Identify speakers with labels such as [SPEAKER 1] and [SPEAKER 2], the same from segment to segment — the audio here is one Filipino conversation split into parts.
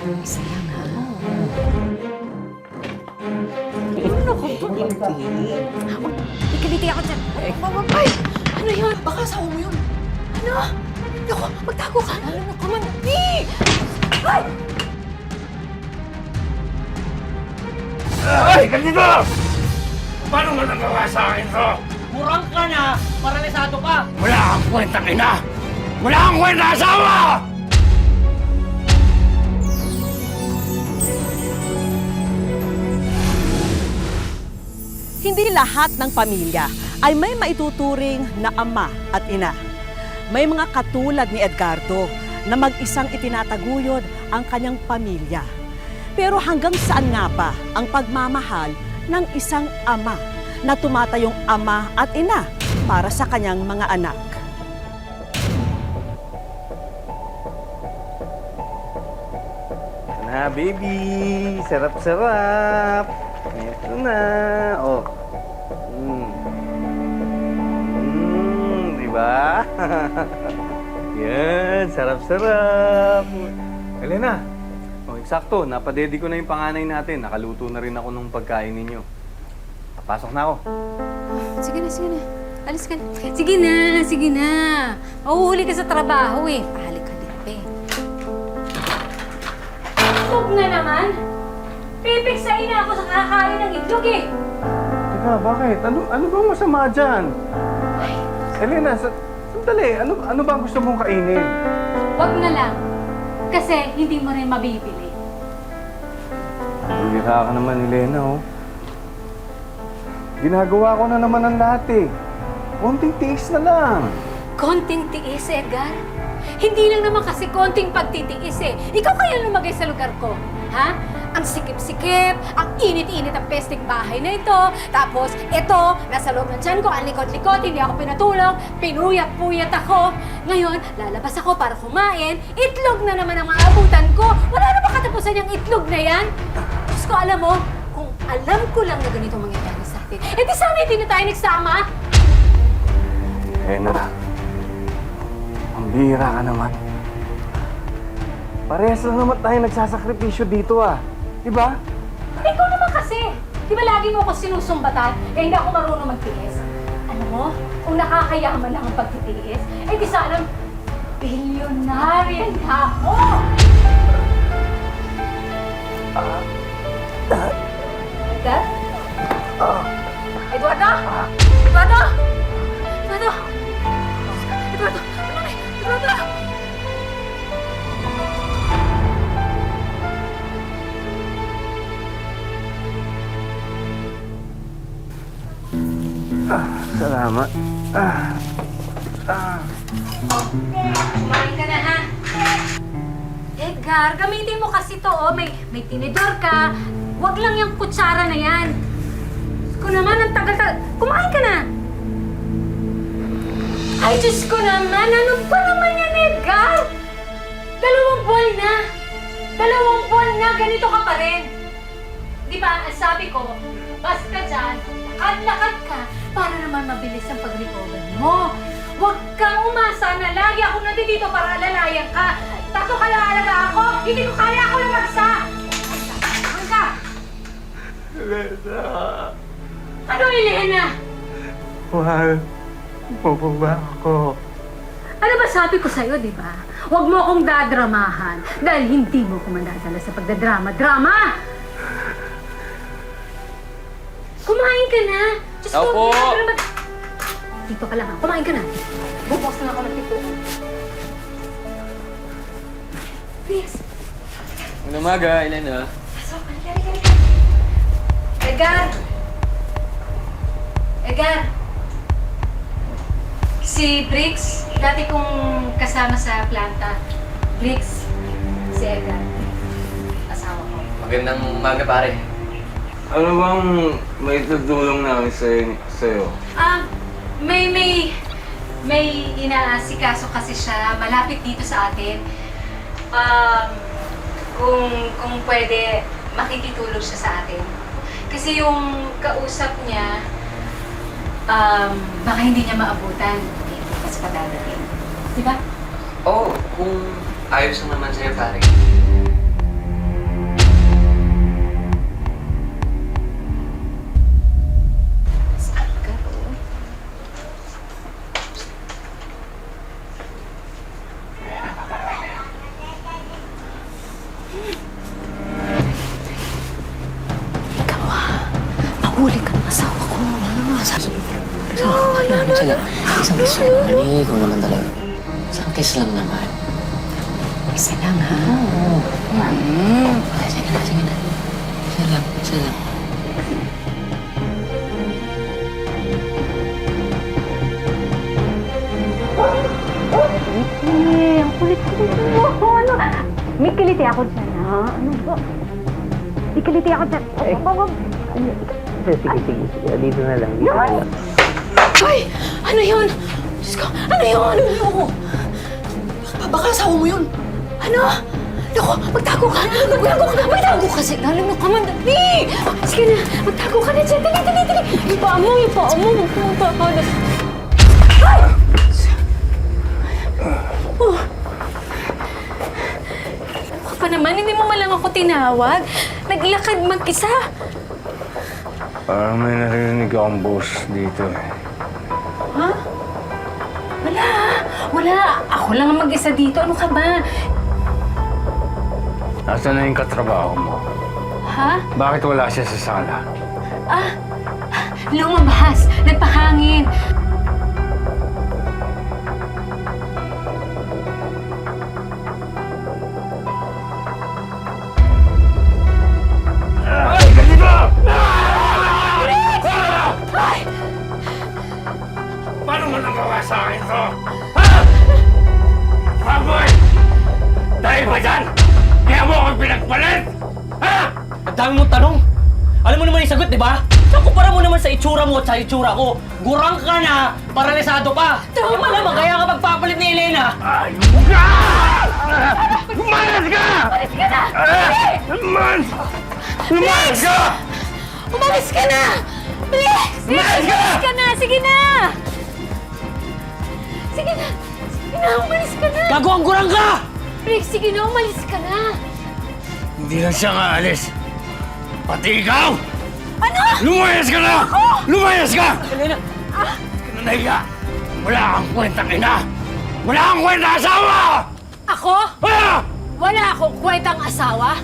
[SPEAKER 1] Isa lang, ha?
[SPEAKER 2] Ano ko to? Hindi.
[SPEAKER 1] Ikaliti ako dyan. Ay! Ano yun?
[SPEAKER 2] Baka asawa mo yun.
[SPEAKER 1] Ano?
[SPEAKER 2] Naku, magtago ka.
[SPEAKER 1] Ano ka man? Ay!
[SPEAKER 3] Ay! Ganito! Paano mo nagawa sa akin to?
[SPEAKER 4] Murang ka na! Paralisado ka!
[SPEAKER 3] Wala kang kwentang ina! Wala kang kwenta asawa!
[SPEAKER 5] Hindi lahat ng pamilya ay may maituturing na ama at ina. May mga katulad ni Edgardo na mag-isang itinataguyod ang kanyang pamilya. Pero hanggang saan nga ba ang pagmamahal ng isang ama na tumatayong ama at ina para sa kanyang mga anak?
[SPEAKER 6] Ito na, baby. Sarap-sarap. Ito na. Oh. Diba? Yan, sarap-sarap. Elena, oh, eksakto. Napadedi ko na yung panganay natin. Nakaluto na rin ako ng pagkain ninyo. Papasok na ako.
[SPEAKER 1] Sige na, sige na. Alis ka na. Sige na, sige na. Mahuhuli ka sa trabaho eh. Pahalik-halik pa eh. Itlog na naman. Pipiksain na ako sa kakain ng itlog eh.
[SPEAKER 6] Teka, bakit? Ano bang masama dyan? Elena, sandali. Ano ba ang gusto mong kainin?
[SPEAKER 1] Wag na lang. Kasi hindi mo rin mabibili.
[SPEAKER 6] Bumira ka naman, Elena, oh. Ginagawa ko na naman ang lahat, eh. Konting tiis na lang.
[SPEAKER 1] Konting tiis, Edgar. Hindi lang naman kasi konting pagtitiis eh. Ikaw kaya lumagay sa lugar ko, ha? Ang sikip-sikip, ang init-init ang pesting bahay na ito. Tapos, ito, nasa loob ng tiyan ko, ang likot-likot, hindi ako pinatulog, pinuyat-puyat ako. Ngayon, lalabas ako para kumain, itlog na naman ang maabutan ko. Wala na ba katapusan yung itlog na yan? Diyos ko, alam mo, kung alam ko lang na ganito mangyayari sa atin, eh di sana hindi na tayo nagsama.
[SPEAKER 6] Elena, ang bihira ka naman. Parehas lang naman tayo nagsasakripisyo dito, ah. Diba?
[SPEAKER 1] Ikaw naman kasi. Di ba lagi mo ako sinusumbatan? Eh hindi ako marunong magtiis. Alam mo, kung nakakayaman lang ang pagtitiis, eh di sana bilyonarya na ako! Edgar? Eduardo? Eduardo? Eduardo? Eduardo? Eduardo?
[SPEAKER 6] Salamat.
[SPEAKER 1] Kumain ka na, ha? Edgar, gamitin mo kasi to, oh. May tinidor ka. Huwag lang yung kutsara na yan. Diyos ko naman, ang tagal-tagal. Kumain ka na! Ay, Diyos ko naman, ano ba naman yan, Edgar? 2 buwan na. 2 buwan na, ganito ka pa rin. Di ba, ang sabi ko, basta dyan, lakad-lakad ka para naman mabilis ang pag-recover mo. Huwag kang umasa na lagi ako nandito para alalayan ka. Tato kaya alaga ako, hindi ko kaya ako lang magsa. Saan ka?
[SPEAKER 6] Elena.
[SPEAKER 1] Ano, Elena?
[SPEAKER 6] Mahal mo ba ako?
[SPEAKER 1] Ano ba sabi ko sa'yo, di ba? Huwag mo akong dadramahan dahil hindi mo ko mandadala sa pagdadrama-drama! Kumain ka na! Diyos ko,
[SPEAKER 4] Opo.
[SPEAKER 1] hindi ka naman... Dito ka lang ha. Kumain ka na. Bubos na ako ng pito. Please.
[SPEAKER 4] Ang umaga, Elena.
[SPEAKER 1] Pasok. Halika. Edgar! Edgar! Si Briggs, dati kong kasama sa planta. Briggs, si Edgar. Asawa ko.
[SPEAKER 4] Magandang umaga, pare.
[SPEAKER 6] Ano bang may tutulong namin sa'yo?
[SPEAKER 1] May inaasikaso kasi siya malapit dito sa atin. Kung pwede, makikitulog siya sa atin. Kasi yung kausap niya, baka hindi niya maabutan. Hindi kasi padadating. Di ba?
[SPEAKER 4] Oo, kung ayos naman sa'yo, pare.
[SPEAKER 1] Mahuli ka ng asawa ko.
[SPEAKER 2] Isang kiss lang naman eh, kung naman talaga. Isang kiss lang naman.
[SPEAKER 1] Isa lang, ha?
[SPEAKER 2] Sige na, sige na. Isa lang.
[SPEAKER 1] Ang kulit-kulit mo. Ano? May kiliti ako dyan, ha? Ano ba? May kiliti ako dyan.
[SPEAKER 2] Sige. Dito na lang.
[SPEAKER 1] Ay! Ano yun? Diyos ko, ano yun? Ano?
[SPEAKER 2] Baka asawa mo yun.
[SPEAKER 1] Ano? Naku, magtago ka! Magtago ka! Signalan mo ka man, dali! Sige na, magtago ka na dyan. Dali! Ipa mo! Magpunta ka na. Ay! Oh. Ako pa naman, hindi mo malang ako tinawag. Naglakad mag-isa.
[SPEAKER 3] Parang may narinig akong boss dito.
[SPEAKER 1] Ha? Wala. Ako lang ang mag-isa dito. Ano ka ba?
[SPEAKER 3] Nasaan na yung katrabaho mo?
[SPEAKER 1] Ha?
[SPEAKER 3] Bakit wala siya sa sala?
[SPEAKER 1] Lumabas. Nagpahangin.
[SPEAKER 3] Paano mo nagawa sa akin to? Ha? Baboy! Dahil ba dyan? Kaya mo akong pinagpalit? Ha?
[SPEAKER 4] Ang dami mong tanong. Alam mo naman yung sagot, di ba? Saan kumpara mo naman sa itsura mo at sa itsura ko? Gurang ka na, paralisado pa. Tama naman, kaya ka magpapalit ni Elena.
[SPEAKER 3] Ayun ka! Umalis ka!
[SPEAKER 1] Umalis ka na!
[SPEAKER 3] Umalis ka!
[SPEAKER 1] Umalis ka na! Please!
[SPEAKER 3] Umalis ka!
[SPEAKER 1] Umalis ka na! Sige na! Umalis ka na!
[SPEAKER 4] Gago, ang gurang ka!
[SPEAKER 1] Rick, sige na, umalis ka na!
[SPEAKER 3] Hindi lang siya nga alis. Pati ikaw!
[SPEAKER 1] Ano?
[SPEAKER 3] Lumayas ka na! Lumayas ka!
[SPEAKER 4] Elena,
[SPEAKER 3] Ka na nahiya! Wala kang kwentang ina! Wala kang kwentang asawa!
[SPEAKER 1] Ako?
[SPEAKER 3] Ha?
[SPEAKER 1] Wala akong kwentang asawa?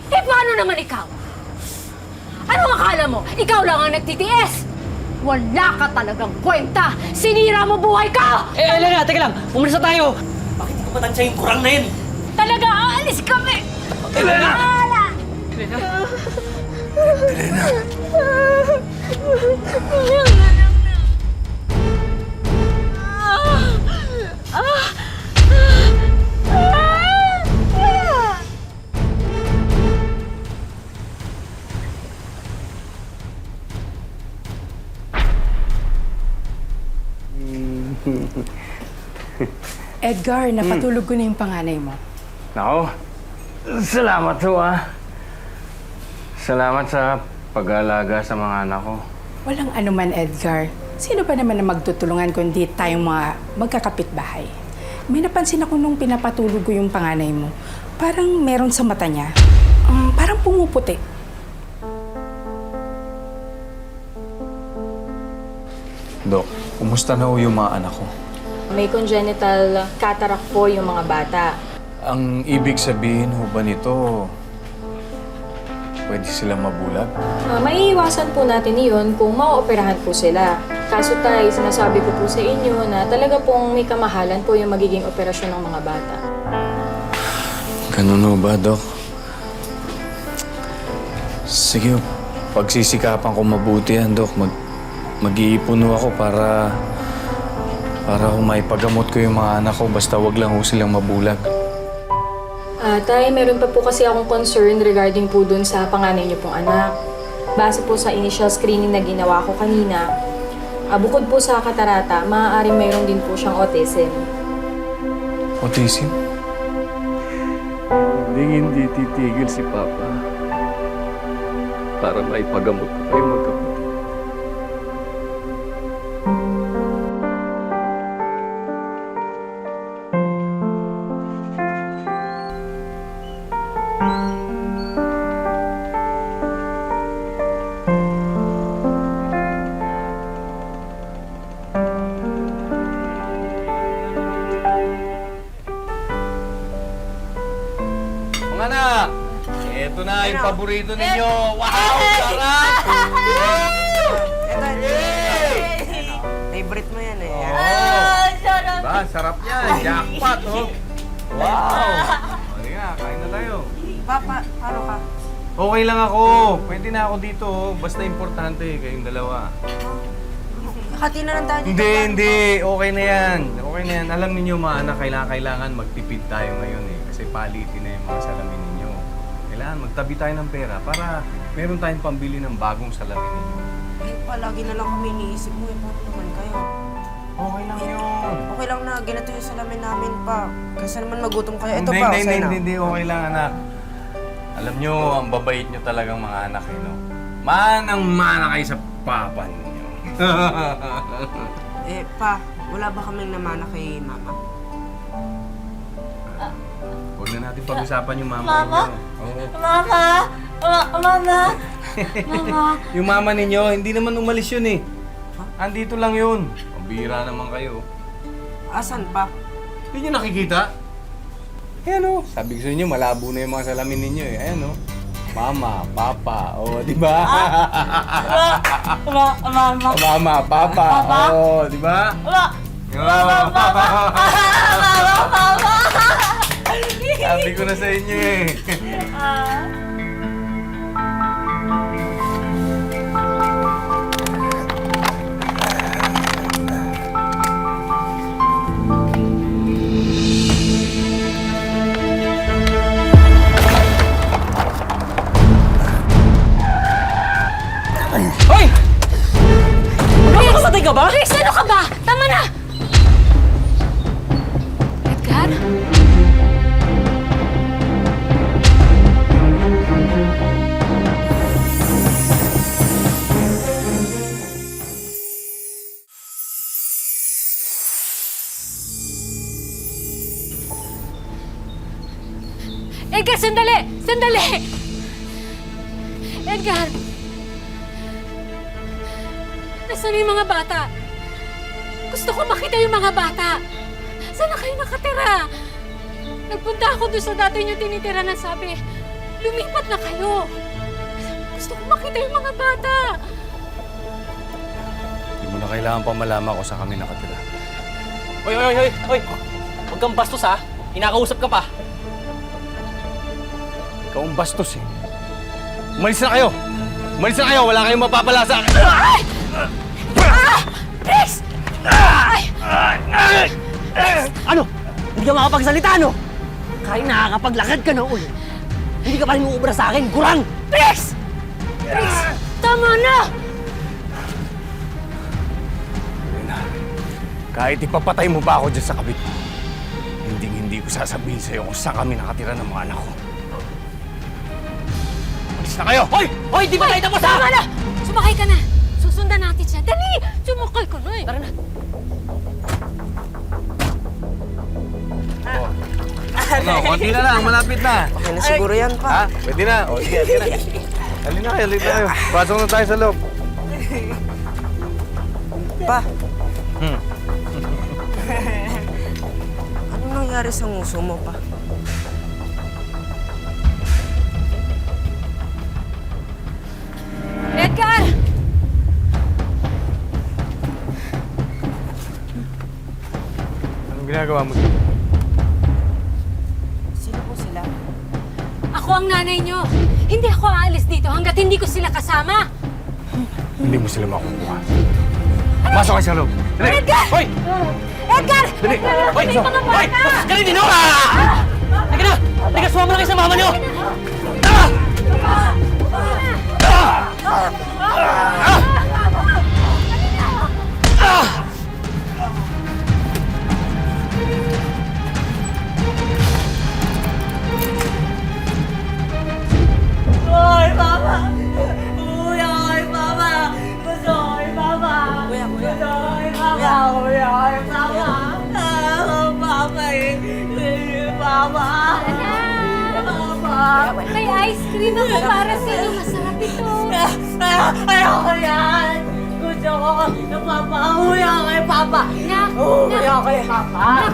[SPEAKER 1] Eh, paano naman ikaw? Anong akala mo? Ikaw lang ang nagtitiis! Wala ka talagang kwenta! Sinira mo buhay ko!
[SPEAKER 4] Elena, teka lang. Umalis na tayo. Bakit hindi ko matansya yung kurang na yun?
[SPEAKER 1] Talaga, aalis kami!
[SPEAKER 3] Elena!
[SPEAKER 1] Ala!
[SPEAKER 3] Elena!
[SPEAKER 7] Edgar, napatulog ko na yung panganay mo.
[SPEAKER 3] Nako, salamat ho Salamat sa pag-aalaga sa mga anak ko.
[SPEAKER 7] Walang anuman, Edgar. Sino pa naman na magtutulungan kundi tayong mga magkakapitbahay? May napansin ako nung pinapatulog ko yung panganay mo. Parang meron sa mata niya. Parang pumuputi.
[SPEAKER 8] Dok, kumusta na ho yung mga anak ko?
[SPEAKER 9] May congenital cataract po yung mga bata.
[SPEAKER 8] Ang ibig sabihin ho ba nito, pwede silang mabulag?
[SPEAKER 9] Maiiwasan po natin iyon kung maooperahan po sila. Kaso tayo, sinasabi ko po sa inyo na talaga pong may kamahalan po yung magiging operasyon ng mga bata.
[SPEAKER 8] Ganun ho ba, Dok? Sige, pagsisikapan ko mabuti yan, Dok. Mag-iipon ho ako para maipagamot ko yung mga anak ko. Basta wag lang ho silang mabulag.
[SPEAKER 9] Tay, meron pa po kasi akong concern regarding po dun sa panganay niyo pong anak. Base po sa initial screening na ginawa ko kanina, bukod po sa katarata, maaaring mayroon din po siyang autism.
[SPEAKER 8] Autism?
[SPEAKER 6] Hindi titigil si Papa para maipagamot ko kayo magkapatid. Mga anak, ito na yung paborito ninyo. Wow, sarap!
[SPEAKER 10] Favorite mo yan eh.
[SPEAKER 6] Oo. Diba, sarap yan. Jackpot, oh. Wow! O, nga, kain na tayo.
[SPEAKER 10] Papa, paano ka?
[SPEAKER 6] Okay lang ako. Pwede na ako dito, oh. Basta importante, kayong dalawa.
[SPEAKER 10] Hati na lang tayo dito.
[SPEAKER 6] Hindi. Okay na yan. Okay na yan. Alam niyo mga anak, kailangan magtipid tayo ngayon eh. Kasi palitin na yung mga salamin ninyo. Kailangan magtabi tayo ng pera para meron tayong pambili ng bagong salamin ninyo.
[SPEAKER 10] Eh, palagi na lang kami iniisip mo eh. Paano naman kayo?
[SPEAKER 6] Okay lang yun.
[SPEAKER 10] Okay lang na ganito yung salamin namin pa. Kasi naman magutom kayo. Ito pa, sa'yo na.
[SPEAKER 6] Hindi. Okay lang anak. Alam nyo, ang babait nyo talagang mga anak eh, no? Manang-mana kayo sa papa ninyo.
[SPEAKER 10] Eh, pa, wala ba kaming namana kay mama?
[SPEAKER 6] Huwag na natin pag-usapan yung mama ninyo. Oo.
[SPEAKER 1] Mama! Mama! Mama!
[SPEAKER 6] Yung mama ninyo, hindi naman umalis yun eh. Andito lang yun. Pambira naman kayo.
[SPEAKER 10] Asan pa?
[SPEAKER 6] Hindi nyo nakikita? Ayan o. Sabi ko sa inyo, malabo na yung mga salamin ninyo eh. Ayan o. Mama, papa, o, di ba?
[SPEAKER 1] Mama!
[SPEAKER 6] Mama, papa, o, di ba? Sabi ko na sa inyo eh.
[SPEAKER 4] Hoy! Napakamatay ka ba?
[SPEAKER 1] Chris, ano ka ba? Tama na! Edgar? Edgar, sandali! Sandali! Edgar! Nasaan yung mga bata? Gusto ko makita yung mga bata. Saan na kayo nakatira? Nagpunta ako doon sa dati niyo tinitira na sabi, lumipat na kayo. Gusto ko makita yung mga bata.
[SPEAKER 6] Hindi mo na kailangan pa malaman kung saan kami nakatira.
[SPEAKER 4] Hoy! Huwag kang bastos ha. Inakausap ka pa.
[SPEAKER 6] Ikaw ang bastos eh. Umalis na kayo! Umalis na kayo! Wala kayong mapapala sa akin!
[SPEAKER 1] Chris!
[SPEAKER 4] Ano? Hindi ka makapagsalita, no? Kahit nakakapaglakad ka na ulo. Hindi ka pa rin uubra sa akin, kurang!
[SPEAKER 1] Chris! Chris! Tama na!
[SPEAKER 6] Kahit ipapatay mo pa ako dyan sa kabit, hindi ko sasabihin sa'yo kung saan kami nakatira ng mga anak ko. Umalis na kayo!
[SPEAKER 4] Hoy! Hoy! Di ba tayo tapos ha?
[SPEAKER 1] Tama na! Sumakay ka na! Susundan natin siya. Dali! Sumakay ka na eh!
[SPEAKER 4] Tara na.
[SPEAKER 6] Ano, konti na lang, malapit na.
[SPEAKER 10] Okay na siguro yan, pa.
[SPEAKER 6] Ha? Pwede na. O, sige, na. Halina kayo. Pasok na tayo sa loob.
[SPEAKER 10] Pa. Ano nangyari sa nguso mo, pa?
[SPEAKER 1] Edgar!
[SPEAKER 6] Anong ginagawa mo dito?
[SPEAKER 10] Sino po sila?
[SPEAKER 1] Ako ang nanay niyo. Hindi ako aalis dito hanggat hindi ko sila kasama.
[SPEAKER 6] Hindi mo sila makukuha. Pasok kayo sa loob. Dali!
[SPEAKER 1] Edgar!
[SPEAKER 6] Hoy!
[SPEAKER 1] Edgar!
[SPEAKER 6] Dali!
[SPEAKER 1] Hoy! May mga
[SPEAKER 4] Hoy!
[SPEAKER 1] bata!
[SPEAKER 4] Galing din, no? Halika na! Halika, sumama na kayo sa mama niyo!
[SPEAKER 1] Hoy, Mama! Kuya, hoy, Mama! Gusto ko, hoy, Mama!
[SPEAKER 10] Kuya.
[SPEAKER 1] Gusto ko, hoy, Mama! Kuya, hoy, Mama! Mama, Mama! Mama! May ice cream ako para sa'yo. Masarap ito. Ayoko yan! Gusto ko napapauwi ako kay Papa. Nak,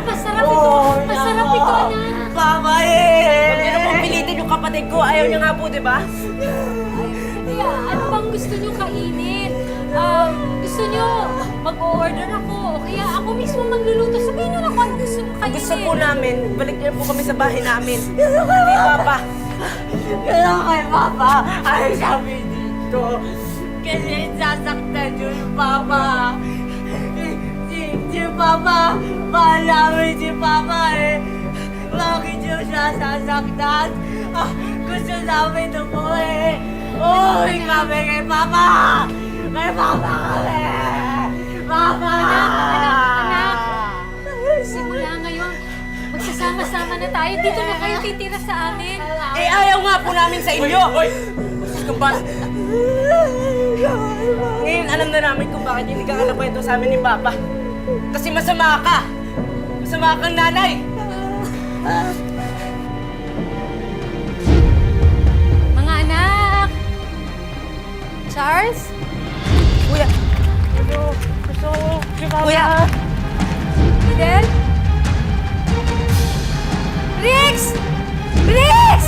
[SPEAKER 1] masarap ito. Masarap ito, anak.
[SPEAKER 10] Mama eh! Huwag niyo na pong pilitin yung kapatid ko. Ayaw niya nga po, di ba?
[SPEAKER 1] Kaya, ano bang gusto nyo kainin? Gusto nyo mag-order ako? Kaya ako mismo magluluto. Sabihin nyo na kung ano gusto nyo kainin.
[SPEAKER 10] Gusto po namin, balik niyo po kami sa bahay namin. Hindi, Papa.
[SPEAKER 2] Kaya kay Papa, ay sabi dito. Kasi sasaktan yun, Papa. Si Papa, mahal namin si Papa eh. Bakit yun siya sasaktan? Gusto namin umuwi. Uwi kami kay Papa! Kay Papa kami! Papa!
[SPEAKER 1] Anak! Simula ngayon, magsasama-sama na tayo. Dito na kayo titira sa amin.
[SPEAKER 10] Eh, ayaw nga po namin sa inyo! Kumpara. Ngayon, alam na namin kung bakit hindi ka kalakwento sa amin ni Papa. Kasi masama ka! Masama kang nanay!
[SPEAKER 1] Mga anak! Charles?
[SPEAKER 10] Kuya! Gusto ko si Papa! Kuya!
[SPEAKER 1] Fidel? Rex! Rex!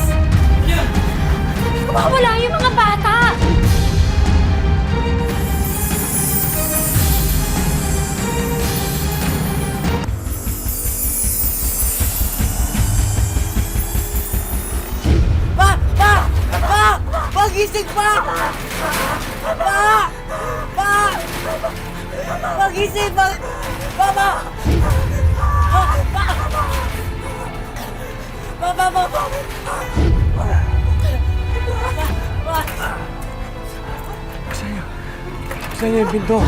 [SPEAKER 1] Kumawala yung mga bata!
[SPEAKER 10] Magising pa! Pa! Pa! Magising pa! Papa! Papa!
[SPEAKER 6] Saan yung pinto?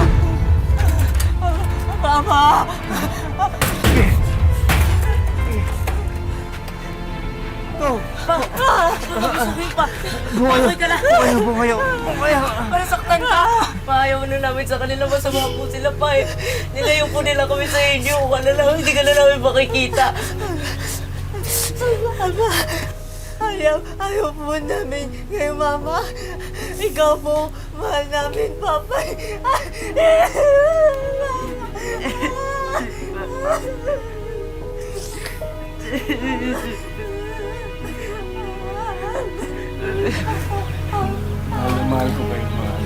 [SPEAKER 10] Papa!
[SPEAKER 6] Bukayo! Bukayo!
[SPEAKER 10] Parasaktan ka! Pahayaw na namin sa kanila, masama po sila pa eh. Nilayo po nila kami sa inyo. Hindi ka na namin makikita. Mama, ayaw po namin kay Mama. Ikaw po, mahal namin, Papa.
[SPEAKER 6] Mahal ko kayo, mahal.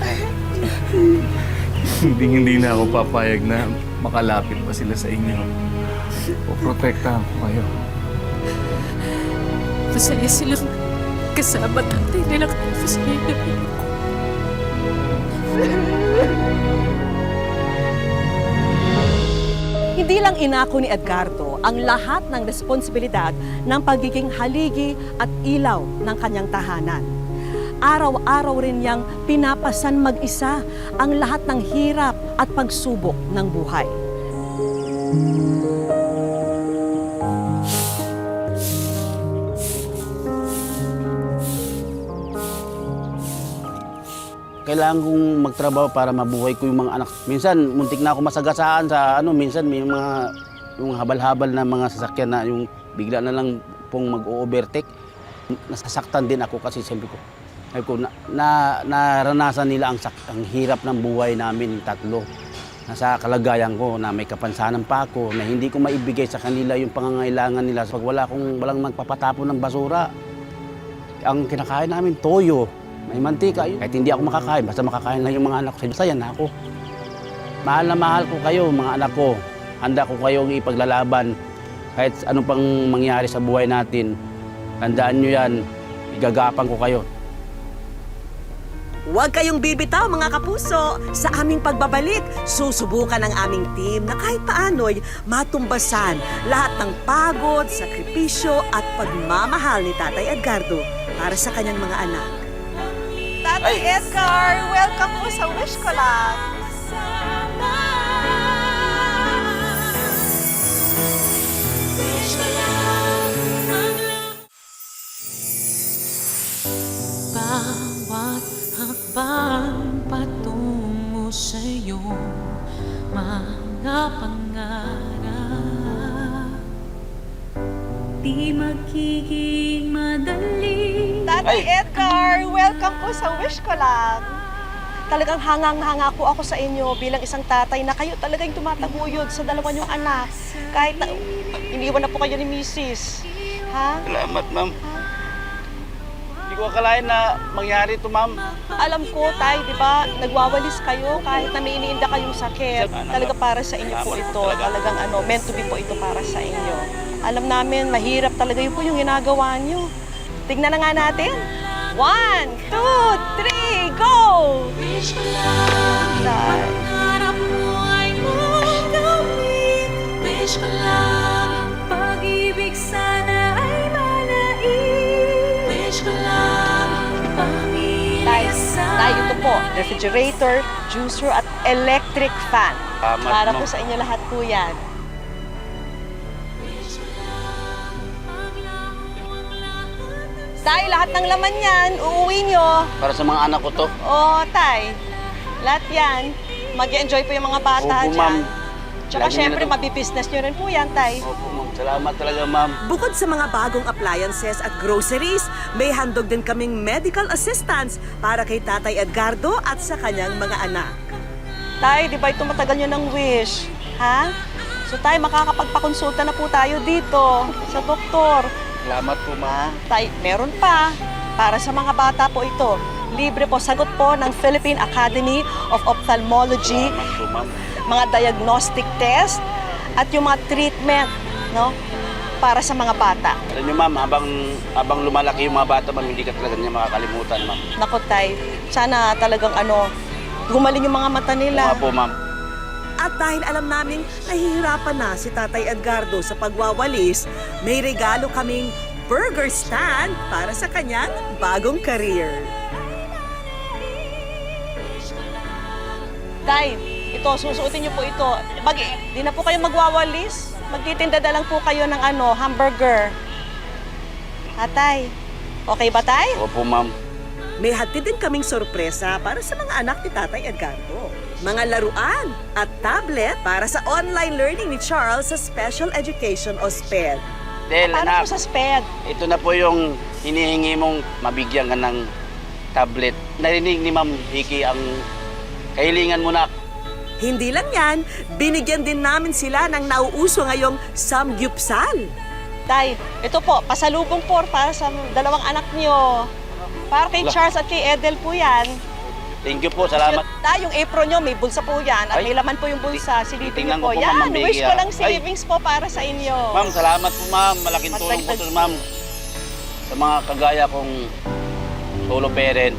[SPEAKER 6] Hindi na ako papayag na makalapit pa sila sa inyo. Poprotektahan ko kayo.
[SPEAKER 1] Masaya silang kasama tatay nila kasi sa inyo.
[SPEAKER 5] Hindi lang inako ni Edgardo ang lahat ng responsibilidad ng pagiging haligi at ilaw ng kanyang tahanan. Araw-araw rin niyang pinapasan mag-isa ang lahat ng hirap at pagsubok ng buhay.
[SPEAKER 11] Kailangan kong magtrabaho para mabuhay ko yung mga anak. Minsan, muntik na ako masagasaan sa minsan may yung habal-habal na mga sasakyan na yung bigla na lang pong mag-overtake. Nasasaktan din ako kasi siyempre ko, naranasan nila ang hirap ng buhay namin tatlo. Nasa kalagayan ko na may kapansanan pa ako na hindi ko maibigay sa kanila yung pangangailangan nila pag walang magpapatapon ng basura. Ang kinakain namin, toyo. May mantika. Kahit hindi ako makakain, basta makakain lang yung mga anak ko. Saya na ako. Mahal na mahal ko kayo, mga anak ko. Handa ko kayong ipaglalaban. Kahit anong pang mangyari sa buhay natin, tandaan nyo yan, igagapan ko kayo.
[SPEAKER 5] Huwag kayong bibitaw mga kapuso. Sa aming pagbabalik, susubukan ng aming team na kahit paano'y matumbasan lahat ng pagod, sakripisyo at pagmamahal ni Tatay Edgardo para sa kanyang mga anak.
[SPEAKER 10] Tatay Edgar, welcome po sa Wish Ko Lang.
[SPEAKER 2] Bawat hakbang patungo sa'yo, mga pangarap, di magiging madali.
[SPEAKER 10] Tatay Edgar, welcome po sa Wish Ko Lang.
[SPEAKER 5] Talagang hangang-hanga po ako sa inyo bilang isang tatay na kayo talagang tumataguyod sa dalawa niyong anak. Kahit na iniwan na po kayo ni Mrs.
[SPEAKER 11] Ha? Salamat, ma'am. Hindi ko akalain na mangyari ito, ma'am.
[SPEAKER 5] Alam ko, Tay, di ba, nagwawalis kayo kahit na may iniinda kayong sakit. Talaga para sa inyo po ito. Talagang meant to be po ito para sa inyo. Alam namin, mahirap talaga yun po yung ginagawa nyo. Tignan na nga natin. 1, 2, 3, go! Tay.
[SPEAKER 1] Pag-ibig sana ay manaig. Wish ko lang pamilya
[SPEAKER 5] Tay, ito po, refrigerator, juicer at electric fan.
[SPEAKER 11] Salamat,
[SPEAKER 5] Para
[SPEAKER 11] ma'am.
[SPEAKER 5] po sa inyo lahat po yan. Tay, lahat ng laman yan, uuwi nyo.
[SPEAKER 11] Para sa mga anak ko to.
[SPEAKER 5] Oo, Tay. Lahat yan. Mag-enjoy po yung mga bata
[SPEAKER 11] Opo,
[SPEAKER 5] dyan.
[SPEAKER 11] ma'am.
[SPEAKER 5] Tsaka
[SPEAKER 11] Lagi
[SPEAKER 5] syempre,
[SPEAKER 11] nila to.
[SPEAKER 5] mabibusiness nyo rin po yan, Tay.
[SPEAKER 11] Opo, ma'am. Salamat talaga, ma'am.
[SPEAKER 5] Bukod sa mga bagong appliances at groceries, may handog din kaming medical assistance para kay Tatay Edgardo at sa kanyang mga anak. Tay, di ba ito matagal nyo ng wish? Ha? So, Tay, makakapagpakonsulta na po tayo dito sa doktor.
[SPEAKER 11] Salamat po, ma'am.
[SPEAKER 5] Tay, meron pa. Para sa mga bata po ito. Libre po, sagot po ng Philippine Academy of Ophthalmology,
[SPEAKER 11] Salamat po, ma'am.
[SPEAKER 5] mga diagnostic test, at yung mga treatment, no? Para sa mga bata.
[SPEAKER 11] Alam niyo, ma'am, habang lumalaki yung mga bata, ma'am, hindi ka talaga niya makakalimutan, ma'am.
[SPEAKER 5] Nako, Tay, sana talagang gumaling yung mga mata nila.
[SPEAKER 11] Mga po, ma'am.
[SPEAKER 5] At dahil alam naming nahihirapan na si Tatay Edgardo sa pagwawalis, may regalo kaming burger stand para sa kanyang bagong career. Tay, ito, susuotin niyo po ito. Di na po kayo magwawalis. Magtitinda na lang po kayo ng hamburger. Tay, okay ba, Tay?
[SPEAKER 11] Opo, ma'am.
[SPEAKER 5] May hatid din kaming sorpresa para sa mga anak ni Tatay Edgardo. Mga laruan at tablet para sa online learning ni Charles sa Special Education o SPED.
[SPEAKER 11] Del,
[SPEAKER 5] Paano
[SPEAKER 11] anak,
[SPEAKER 5] po sa SPED?
[SPEAKER 11] ito na po yung hinihingi mong mabigyan ka ng tablet. Narinig ni Ma'am Vicky ang kahilingan mo, nak.
[SPEAKER 5] Hindi lang yan, binigyan din namin sila ng nauuso ngayong samgyupsal. Tay, ito po, pasalubong po para sa dalawang anak nyo. Para kay
[SPEAKER 11] Wala.
[SPEAKER 5] Charles at kay Edel po yan.
[SPEAKER 11] Thank you po, salamat.
[SPEAKER 5] Yung apron nyo, may bulsa po yan. At
[SPEAKER 11] Ay,
[SPEAKER 5] may laman po yung bulsa. Silipin nyo
[SPEAKER 11] titingnan
[SPEAKER 5] po.
[SPEAKER 11] ko po,
[SPEAKER 5] Yan,
[SPEAKER 11] Ma'am Vicky,
[SPEAKER 5] wish ko lang
[SPEAKER 11] Ay.
[SPEAKER 5] savings po para sa inyo.
[SPEAKER 11] Ma'am, salamat po, ma'am. Malaking tulong po ito, ma'am. Sa mga kagaya kong solo parent,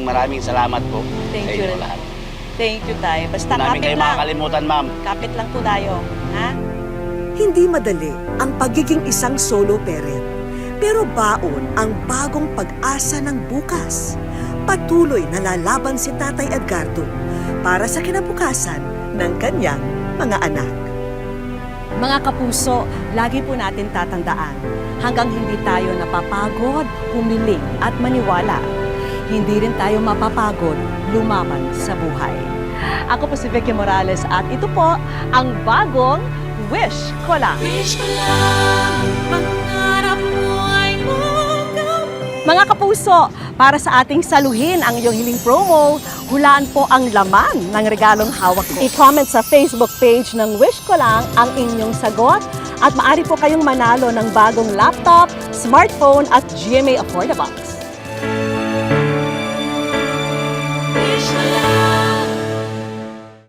[SPEAKER 11] maraming salamat po.
[SPEAKER 5] Thank
[SPEAKER 11] sa
[SPEAKER 5] you
[SPEAKER 11] inyo
[SPEAKER 5] rin.
[SPEAKER 11] lahat.
[SPEAKER 5] Thank you, Tay. Basta
[SPEAKER 11] Hindi namin
[SPEAKER 5] kapit
[SPEAKER 11] kayo
[SPEAKER 5] lang.
[SPEAKER 11] makakalimutan, ma'am.
[SPEAKER 5] Kapit lang po tayo. Ha? Hindi madali ang pagiging isang solo parent. Pero baon ang bagong pag-asa ng bukas. Patuloy na lalaban si Tatay Edgardo para sa kinabukasan ng kanyang mga anak. Mga kapuso, lagi po natin tatandaan, hanggang hindi tayo napapagod, humiling at maniwala, hindi rin tayo mapapagod lumaban sa buhay. Ako po si Vicky Morales at ito po ang bagong Wish Ko Lang.
[SPEAKER 1] Wish ko lang, pangarap mo ay
[SPEAKER 5] Mga kapuso, para sa ating saluhin ang iyong hiling promo, hulaan po ang laman ng regalong hawak ko. I-comment sa Facebook page ng Wish Ko Lang ang inyong sagot at maaari po kayong manalo ng bagong laptop, smartphone at GMA Affordable.